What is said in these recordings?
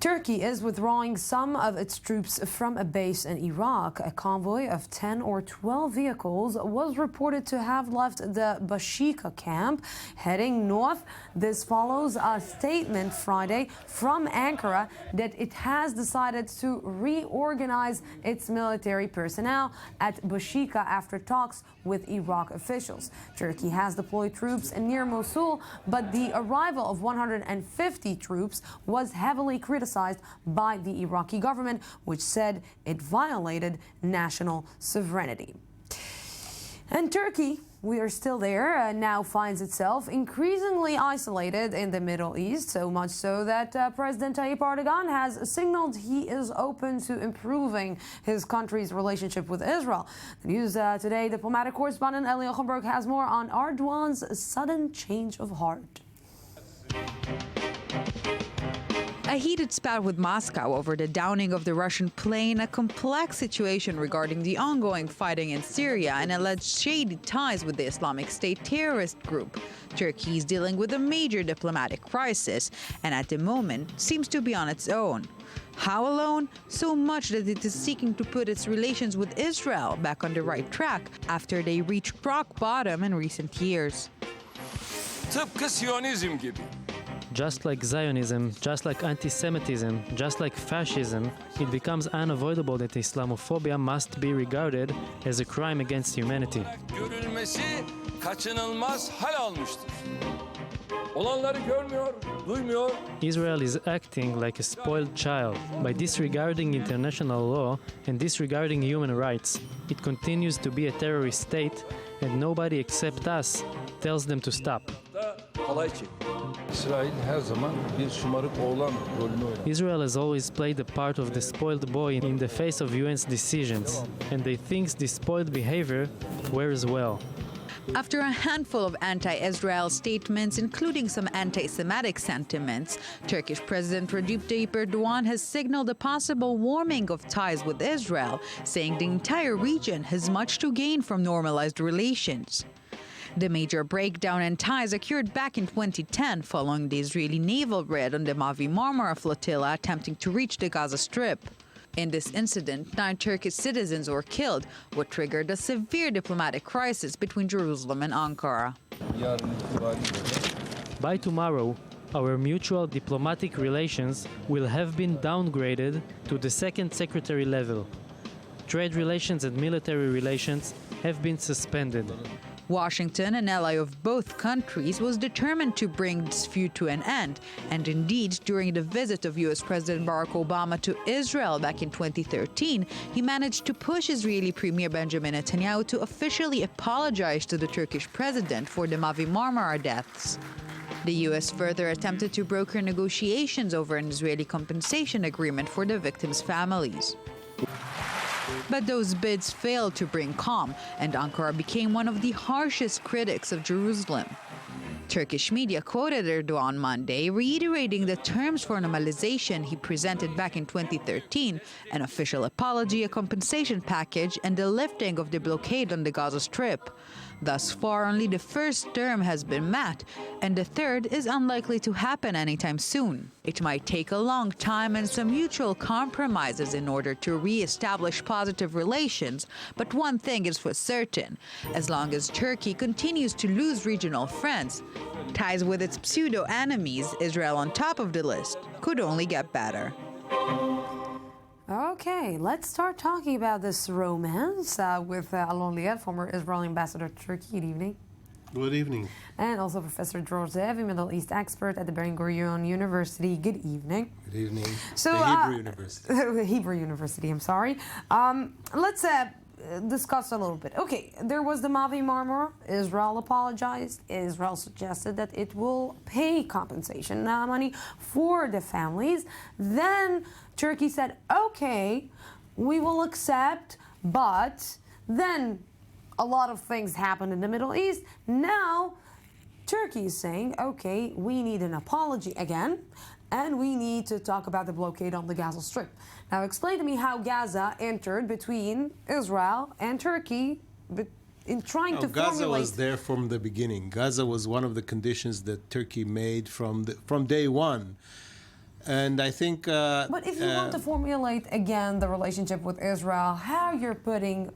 Turkey is withdrawing some of its troops from a base in Iraq. A convoy of 10 or 12 vehicles was reported to have left the Bashika camp, heading north. This follows a statement Friday from Ankara that it has decided to reorganize its military personnel at Bashika after talks with Iraq officials. Turkey has deployed troops near Mosul, but the arrival of 150 troops was heavily criticized by the Iraqi government, which said it violated national sovereignty. And Turkey, we are still there, now finds itself increasingly isolated in the Middle East, so much so that President Tayyip Erdogan has signaled he is open to improving his country's relationship with Israel. The news today, diplomatic correspondent Eli Ochenberg has more on Erdogan's sudden change of heart. A heated spat with Moscow over the downing of the Russian plane, a complex situation regarding the ongoing fighting in Syria, and alleged shady ties with the Islamic State terrorist group. Turkey is dealing with a major diplomatic crisis, and at the moment seems to be on its own. How alone? So much that it is seeking to put its relations with Israel back on the right track after they reached rock bottom in recent years. Tıpkı Siyonizm gibi. Just like Zionism, just like anti-Semitism, just like fascism, it becomes unavoidable that Islamophobia must be regarded as a crime against humanity. Görülmesi kaçınılmaz hal almıştır. Olanları görmüyor, duymuyor. Israel is acting like a spoiled child by disregarding international law and disregarding human rights. It continues to be a terrorist state, and nobody except us tells them to stop. Israel has always played the part of the spoiled boy in the face of UN's decisions, and they think this spoiled behavior wears well. After a handful of anti-Israel statements, including some anti-Semitic sentiments, Turkish President Recep Tayyip Erdogan has signaled a possible warming of ties with Israel, saying the entire region has much to gain from normalized relations. The major breakdown in ties occurred back in 2010 following the Israeli naval raid on the Mavi Marmara flotilla attempting to reach the Gaza Strip. In this incident, 9 Turkish citizens were killed, what triggered a severe diplomatic crisis between Jerusalem and Ankara. By tomorrow, our mutual diplomatic relations will have been downgraded to the second secretary level. Trade relations and military relations have been suspended. Washington, an ally of both countries, was determined to bring this feud to an end. And indeed, during the visit of U.S. President Barack Obama to Israel back in 2013, he managed to push Israeli Premier Benjamin Netanyahu to officially apologize to the Turkish president for the Mavi Marmara deaths. The U.S. further attempted to broker negotiations over an Israeli compensation agreement for the victims' families. But those bids failed to bring calm, and Ankara became one of the harshest critics of Jerusalem. Turkish media quoted Erdogan Monday, reiterating the terms for normalization he presented back in 2013, an official apology, a compensation package, and the lifting of the blockade on the Gaza Strip. Thus far, only the first term has been met, and the third is unlikely to happen anytime soon. It might take a long time and some mutual compromises in order to re-establish positive relations, but one thing is for certain: as long as Turkey continues to lose regional friends, ties with its pseudo-enemies, Israel on top of the list, could only get better. Okay, let's start talking about this romance with Alon Liad, former Israeli ambassador to Turkey. Good evening. Good evening. And also Professor George Zevi, Middle East expert at the Ben-Gurion University. Good evening. Good evening. So, the Hebrew University. Hebrew University, I'm sorry. Let's discuss a little bit. Okay, there was the Mavi Marmara. Israel apologized. Israel suggested that it will pay compensation money for the families. Then Turkey said, okay, we will accept, but then a lot of things happened in the Middle East. Now Turkey is saying, okay, we need an apology again, and we need to talk about the blockade on the Gaza Strip. Now explain to me how Gaza entered between Israel and Turkey in trying to formulate... Gaza was there from the beginning. Gaza was one of the conditions that Turkey made from day one. And I think... But if you want to formulate again the relationship with Israel, how you're putting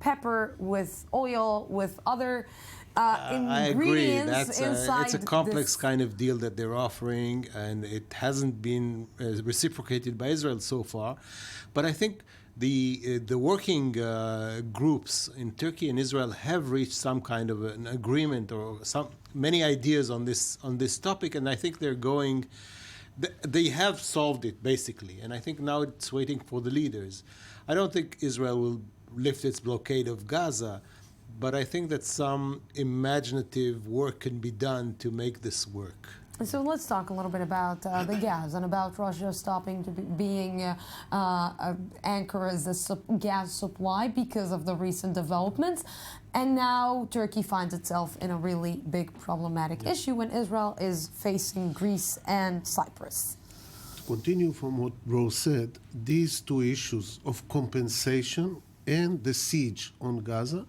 pepper with oil with other I agree. ingredients inside it's a complex this. kind of deal that they're offering, and it hasn't been reciprocated by Israel so far. But I think the working groups in Turkey and Israel have reached some kind of an agreement or many ideas on this topic, and I think they're going. They have solved it basically, and I think now it's waiting for the leaders. I don't think Israel will lift its blockade of Gaza, but I think that some imaginative work can be done to make this work. So let's talk a little bit about the gas and about Russia stopping to being anchor as a gas supply because of the recent developments. And now Turkey finds itself in a really big problematic issue when Israel is facing Greece and Cyprus. To continue from what Rose said, these two issues of compensation and the siege on Gaza,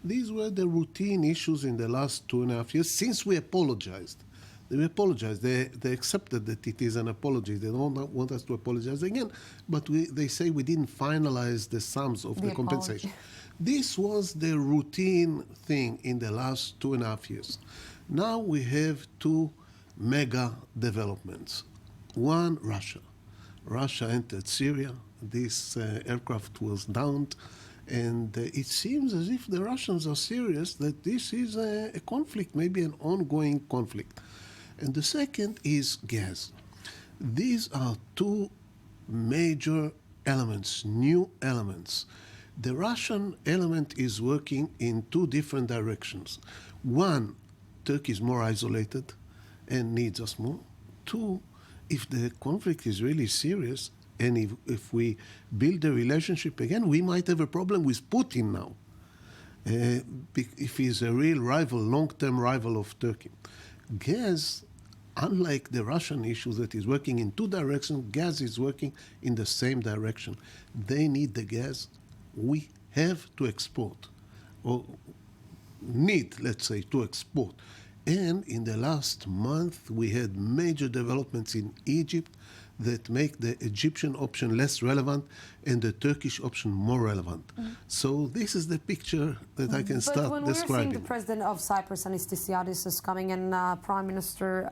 these were the routine issues in the last 2.5 years since we apologized. They apologized. They accepted that it is an apology. They don't want us to apologize again, but they say we didn't finalize the sums of the compensation. This was the routine thing in the last 2.5 years. Now we have two mega developments. One, Russia. Russia entered Syria. This aircraft was downed. And it seems as if the Russians are serious that this is a conflict, maybe an ongoing conflict. And the second is gas. These are two major elements, new elements. The Russian element is working in two different directions. One, Turkey is more isolated and needs us more. Two, if the conflict is really serious, and if we build a relationship again, we might have a problem with Putin now. If he's a real rival, long-term rival of Turkey. Gas, unlike the Russian issue that is working in two directions, gas is working in the same direction. They need the gas. We have to export, or need, let's say, to export. And in the last month, we had major developments in Egypt that make the Egyptian option less relevant and the Turkish option more relevant. So this is the picture that I can start describing. But when we're seeing the president of Cyprus, Anastasiadis, is coming, and the Prime Minister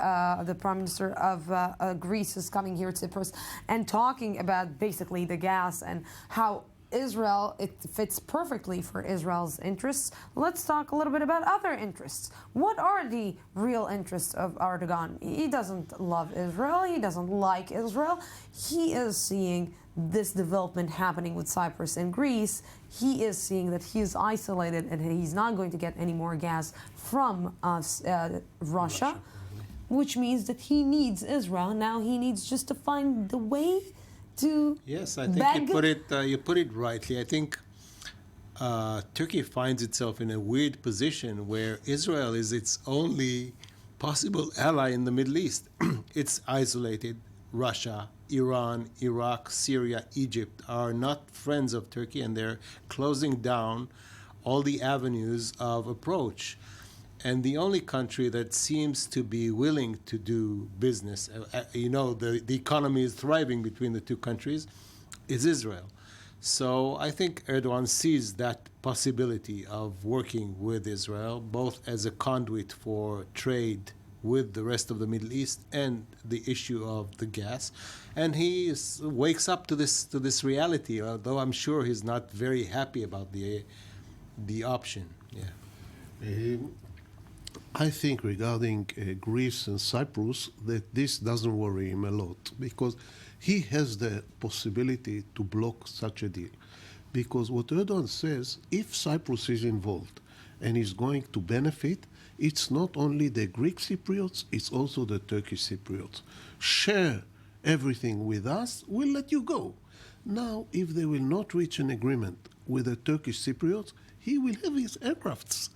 of Greece is coming here to Cyprus and talking about basically the gas and how Israel, it fits perfectly for Israel's interests. Let's talk a little bit about other interests. What are the real interests of Erdogan? He doesn't love Israel. He doesn't like Israel. He is seeing this development happening with Cyprus and Greece. He is seeing that he is isolated and he's not going to get any more gas from Russia, which means that he needs Israel. Now he needs just to find the way to yes, I think you put it rightly. I think Turkey finds itself in a weird position where Israel is its only possible ally in the Middle East. It's isolated. Russia, Iran, Iraq, Syria, Egypt are not friends of Turkey, and they're closing down all the avenues of approach. And the only country that seems to be willing to do business, the economy is thriving between the two countries, is Israel. So I think Erdogan sees that possibility of working with Israel, both as a conduit for trade with the rest of the Middle East and the issue of the gas. And he wakes up to this reality, although I'm sure he's not very happy about the option. Yeah. I think regarding Greece and Cyprus that this doesn't worry him a lot because he has the possibility to block such a deal. Because what Erdogan says, if Cyprus is involved and is going to benefit, it's not only the Greek Cypriots, it's also the Turkish Cypriots. Share everything with us, we'll let you go. Now, if they will not reach an agreement with the Turkish Cypriots, he will have his aircrafts.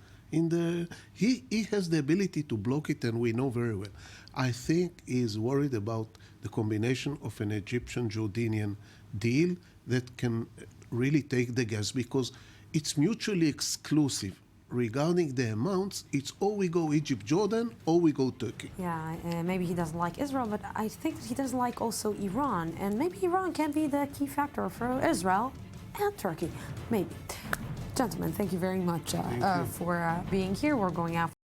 He has the ability to block it, and we know very well. I think he is worried about the combination of an Egyptian-Jordanian deal that can really take the gas because it's mutually exclusive. regarding the amounts, it's or we go Egypt, Jordan, or we go Turkey. Yeah, maybe he doesn't like Israel, but I think that he doesn't like also Iran. And maybe Iran can be the key factor for Israel and Turkey. Maybe. Gentlemen, thank you very much for being here. We're going out.